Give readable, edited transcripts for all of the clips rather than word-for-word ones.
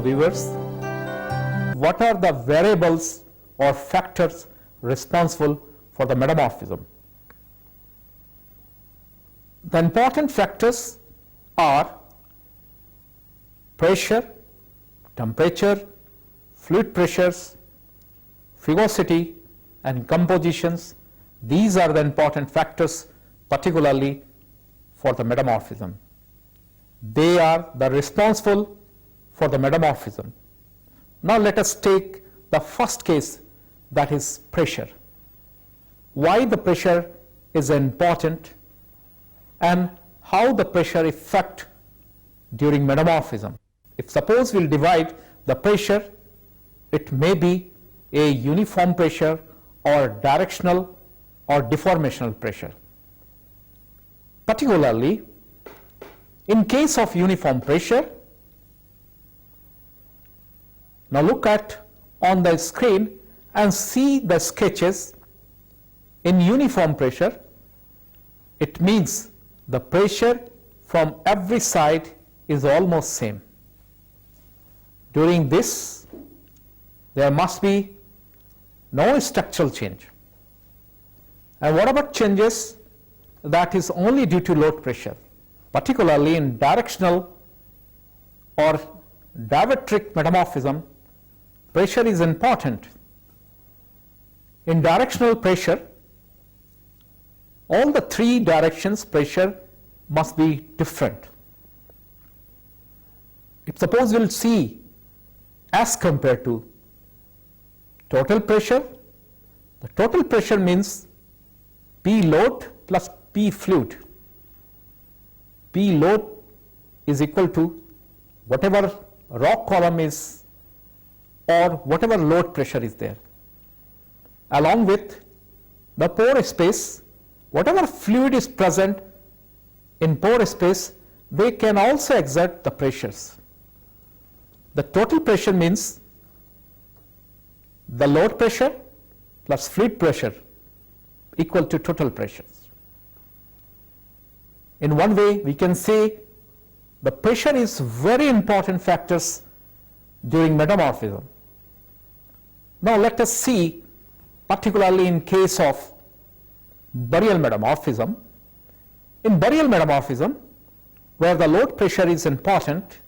viewers, what are the variables or factors responsible for the metamorphism? The important factors are pressure, temperature, fluid pressures, fugacity and compositions. These are the important factors particularly for the metamorphism. They are the responsible for the metamorphism. Now let us take the first case, that is pressure. Why the pressure is important and how the pressure affect during metamorphism. If suppose we'll divide the pressure, it may be a uniform pressure or directional or deformational pressure. Particularly in case of uniform pressure, now look at on the screen and see the sketches. In uniform pressure, it means the pressure from every side is almost same. During this, there must be no structural change. And whatever changes, that is only due to load pressure. Particularly in directional or dielectric metamorphism, pressure is important. In directional pressure, all the three directions pressure must be different. If suppose we'll see as compared to total pressure, the total pressure means P load plus P fluid. P load is equal to whatever rock column is or whatever load pressure is there, along with the pore space. Whatever fluid is present in pore space, they can also exert the pressures. The total pressure means the load pressure plus fluid pressure equal to total pressures. In one way, we can say the pressure is very important factors during metamorphism. Now let us see, particularly in case of burial metamorphism. In burial metamorphism, where the load pressure is important,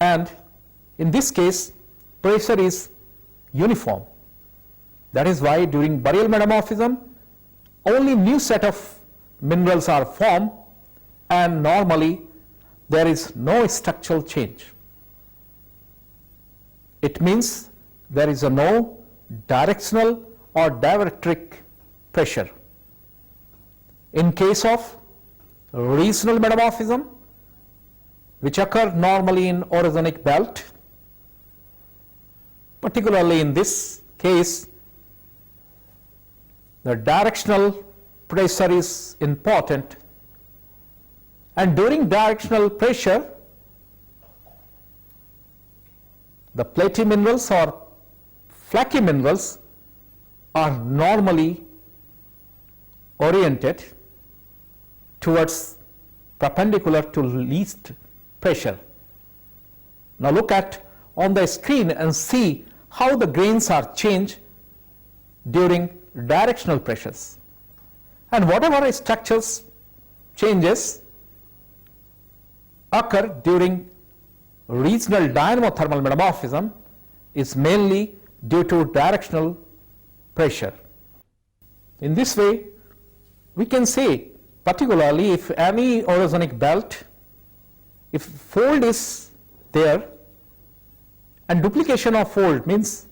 and in this case pressure is uniform. That is why during burial metamorphism only new set of minerals are formed and normally there is no structural change. It means there is no directional or dielectric pressure. In case of regional metamorphism, which occur normally in orogenic belt, particularly in this case, the directional pressure is important, and during directional pressure, the platy minerals or flaky minerals are normally oriented towards perpendicular to least pressure. Now look at on the screen and see how the grains are changed during directional pressures, and whatever structures changes occur during regional dynamothermal metamorphism is mainly due to directional pressure. In this way, we can say, particularly if any orogenic belt, if fold is there and duplication of fold means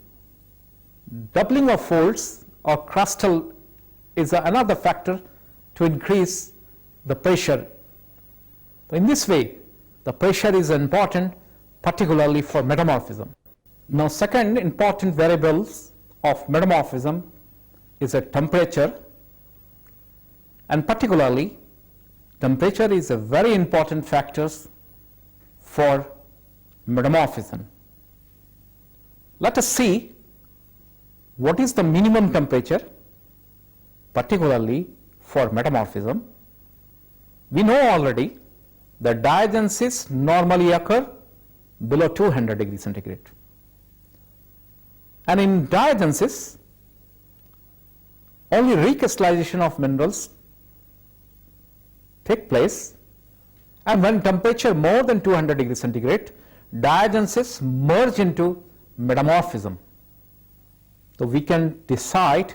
doubling of folds or crustal is another factor to increase the pressure. In this way, the pressure is important particularly for metamorphism. Now second important variables of metamorphism is a temperature, and particularly temperature is a very important factor for metamorphism. Let us see what is the minimum temperature particularly for metamorphism. We know already that diagenesis normally occur below 200 degrees centigrade. And in diagenesis, only recrystallization of minerals take place, and when temperature more than 200 degrees centigrade, diagenesis merge into metamorphism. So we can decide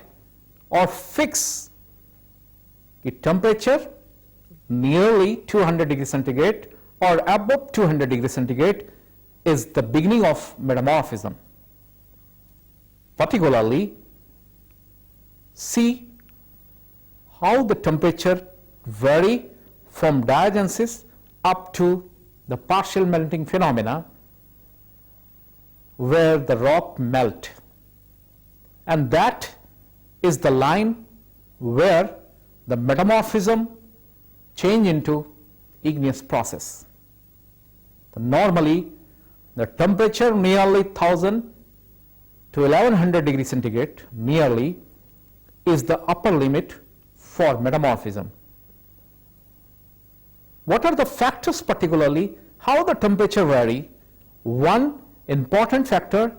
or fix the temperature nearly 200 degrees centigrade or above 200 degrees centigrade is the beginning of metamorphism. Particularly, see how the temperature vary from diagenesis up to the partial melting phenomena where the rock melt, and that is the line where the metamorphism change into igneous process. So normally the temperature nearly 1000 to 1100 degrees centigrade nearly is the upper limit for metamorphism. What are the factors particularly how the temperature vary? One important factor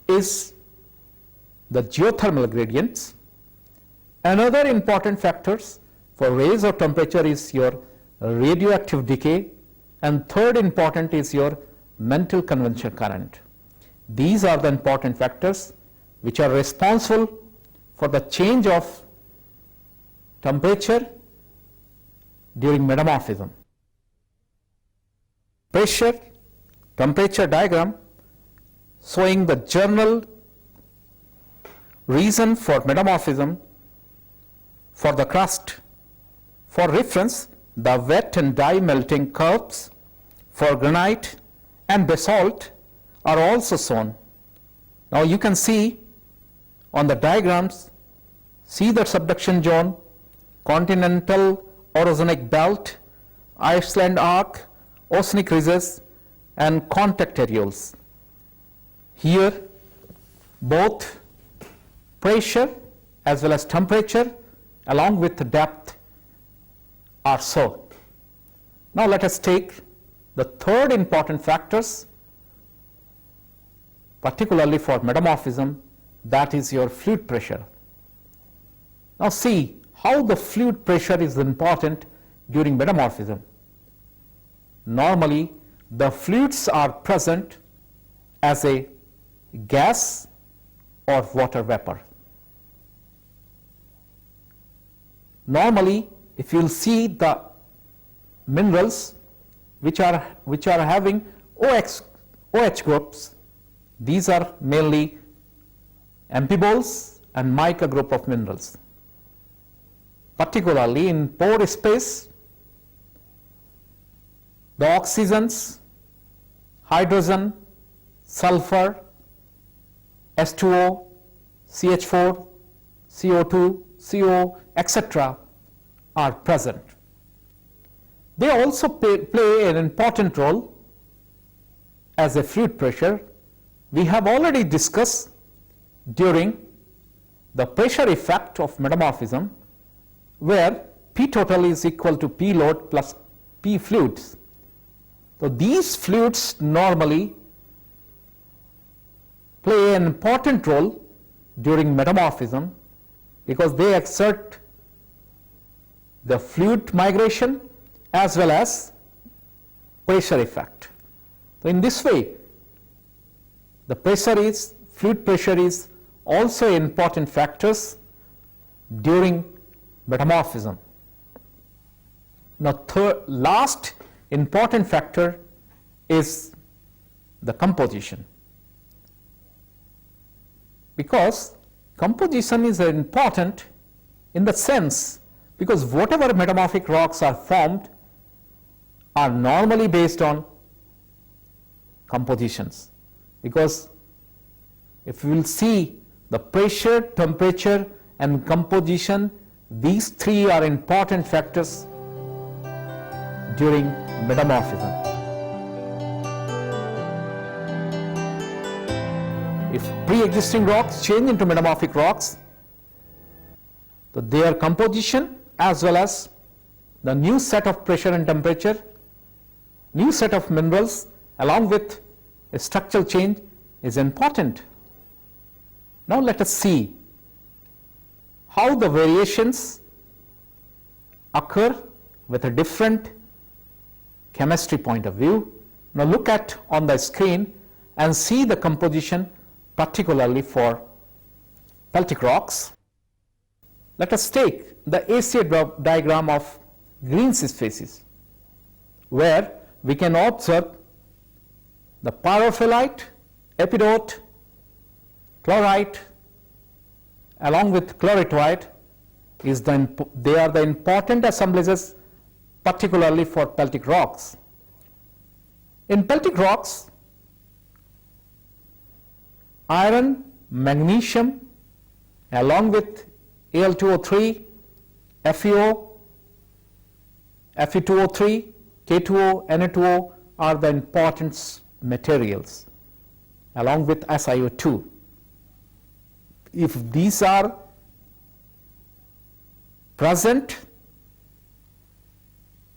is the geothermal gradients. Another important factors for raise of temperature is your radioactive decay, and third important is your mantle convection current. These are the important factors which are responsible for the change of temperature during metamorphism. Pressure temperature diagram showing the general reason for metamorphism for the crust. For reference, the wet and dry melting curves for granite and basalt are also shown. Now you can see on the diagrams, see the subduction zone, continental orogenic belt, Iceland arc, oceanic ridges, and contact areoles. Here both pressure as well as temperature along with the depth are shown. Now let us take the third important factors particularly for metamorphism, that is your fluid pressure. Now see how the fluid pressure is important during metamorphism. Normally the fluids are present as a gas or water vapor. Normally if you will see the minerals which are having OH groups, these are mainly amphiboles and mica group of minerals. Particularly in pore space, the oxygens, hydrogen, sulfur, H2O, CH4, CO2, CO, etc. are present. They also play an important role as a fluid pressure. We have already discussed during the pressure effect of metamorphism, where P total is equal to P load plus P fluids. So these fluids normally play an important role during metamorphism because they exert the fluid migration as well as pressure effect. So in this way, the fluid pressure is also important factors during metamorphism. Now last important factor is the composition, because composition is important in the sense because whatever metamorphic rocks are formed are normally based on compositions, because if we will see the pressure, temperature and composition, these three are important factors during metamorphism. If pre-existing rocks change into metamorphic rocks, so their composition as well as the new set of pressure and temperature, new set of minerals along with a structural change is important. Now let us see how the variations occur with a different chemistry point of view. Now look at on the screen and see the composition particularly for peltic rocks. Let us take the ACA diagram of green schist facies, where we can observe the pyrophyllite, epidote, chlorite along with chloritoid they are the important assemblages particularly for peltic rocks. In peltic rocks, iron, magnesium along with Al2O3, FeO, Fe2O3, K2O, Na2O are the important materials along with SiO2. If these are present,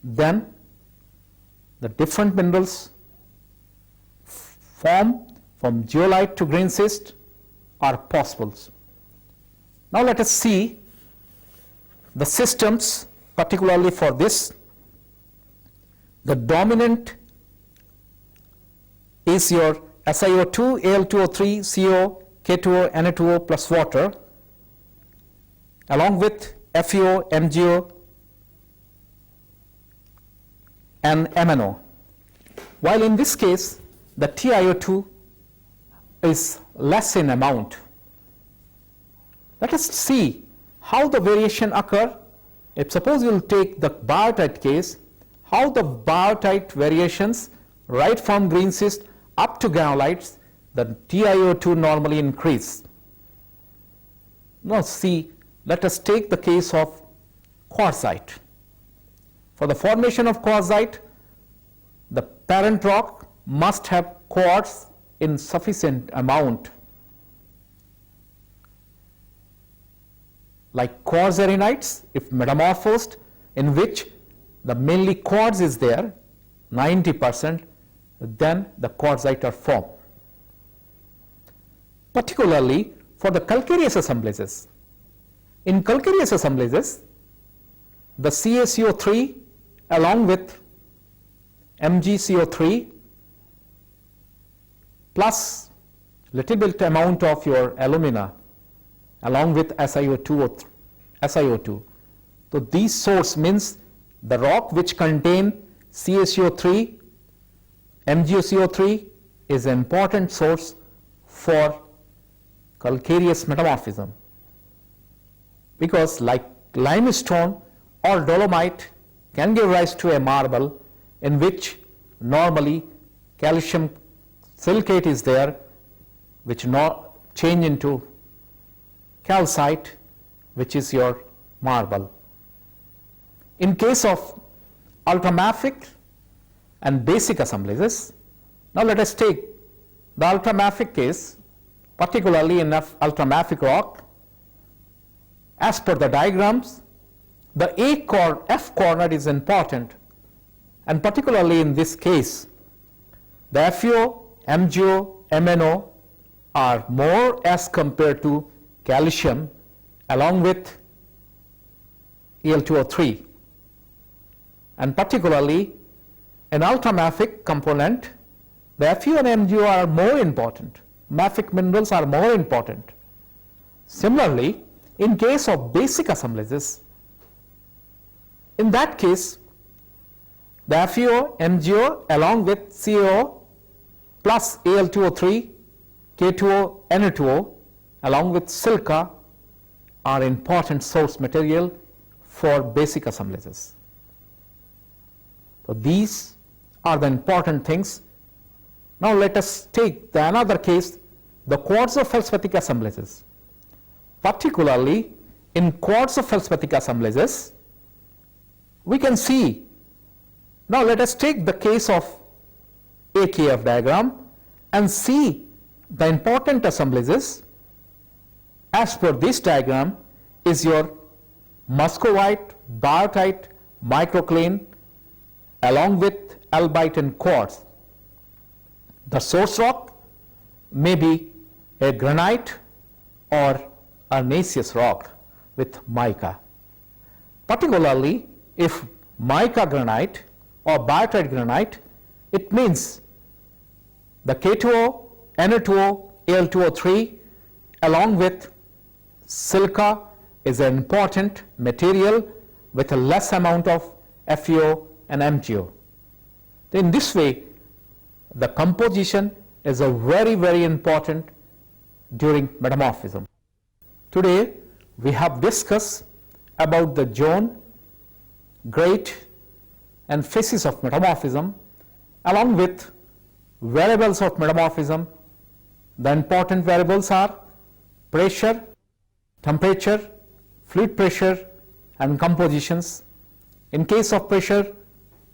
then the different minerals form from zeolite to green schist are possible. Now let us see the systems particularly for this. The dominant is your SiO2, Al2O3, CO, K2O, Na2O plus water along with FeO, MgO and MnO. While in this case the TiO2 is less in amount. Let us see how the variation occur. If suppose we will take the biotite case, how the biotite variations right from green schist up to granolites, the TiO2 normally increase. Now see, let us take the case of quartzite. For the formation of quartzite, the parent rock must have quartz in sufficient amount. Like quartz arenites, if metamorphosed, in which the mainly quartz is there, 90%, then the quartzite are formed. Particularly for the calcareous assemblages. In calcareous assemblages, the CaCO3 along with MgCO3 plus little bit amount of your alumina along with SiO2. So these source means the rock which contain CaCO3, MgCO3 is an important source for calcareous metamorphism, because like limestone or dolomite can give rise to a marble in which normally calcium silicate is there, which not change into calcite, which is your marble. In case of ultramafic and basic assemblages, now let us take the ultramafic case, particularly in ultramafic rock. As per the diagrams, the F corner is important, and particularly in this case, the FeO, MgO, MnO are more as compared to calcium along with Al2O3, and particularly in ultramafic component, the FeO and MgO are more important. Mafic minerals are more important. Similarly, in case of basic assemblages, in that case, the FeO, MgO along with CaO plus Al2O3, K2O, Na2O along with silica are important source material for basic assemblages. So these are the important things. Now let us take another case, the quartzo-feldspathic assemblages. Particularly in quartzo-feldspathic assemblages, we can see, now let us take the case of AKF diagram and see the important assemblages. As per this diagram is your muscovite, biotite, microcline along with albite and quartz. The source rock may be a granite or a nacreous rock with mica. Particularly if mica granite or biotite granite, it means the K2O, Na2O, Al2O3 along with silica is an important material with a less amount of FeO and MgO. In this way, the composition is a very important during metamorphism. Today we have discussed about the zone, grade and phases of metamorphism along with variables of metamorphism. The important variables are pressure, temperature, fluid pressure and compositions. In case of pressure,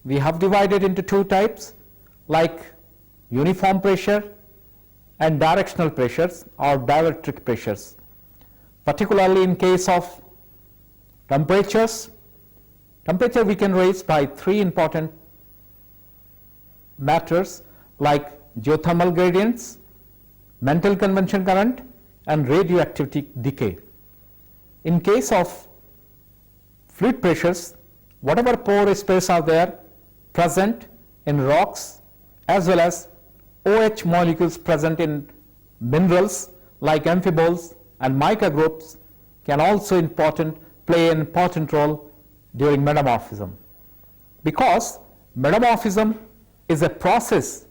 we have divided into two types like uniform pressure and directional pressures or dielectric pressures. Particularly in case of temperatures, temperature we can raise by three important matters like geothermal gradients, mental convection current and radioactivity decay. In case of fluid pressures, whatever pore space are there present in rocks as well as OH molecules present in minerals like amphiboles and mica groups can also play an important role during metamorphism. Because metamorphism is a process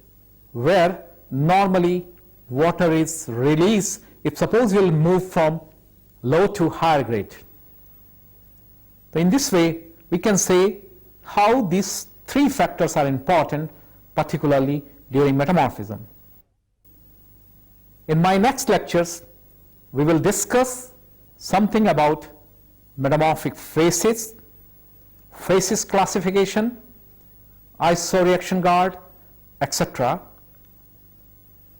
where normally water is released if suppose we will move from low to higher grade. So in this way we can say how these three factors are important, particularly during metamorphism. In my next lectures we will discuss something about metamorphic phases, phases classification, isoreaction guard, etc.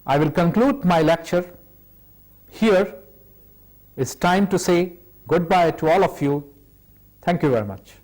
I will conclude my lecture here. It's time to say goodbye to all of you. Thank you very much.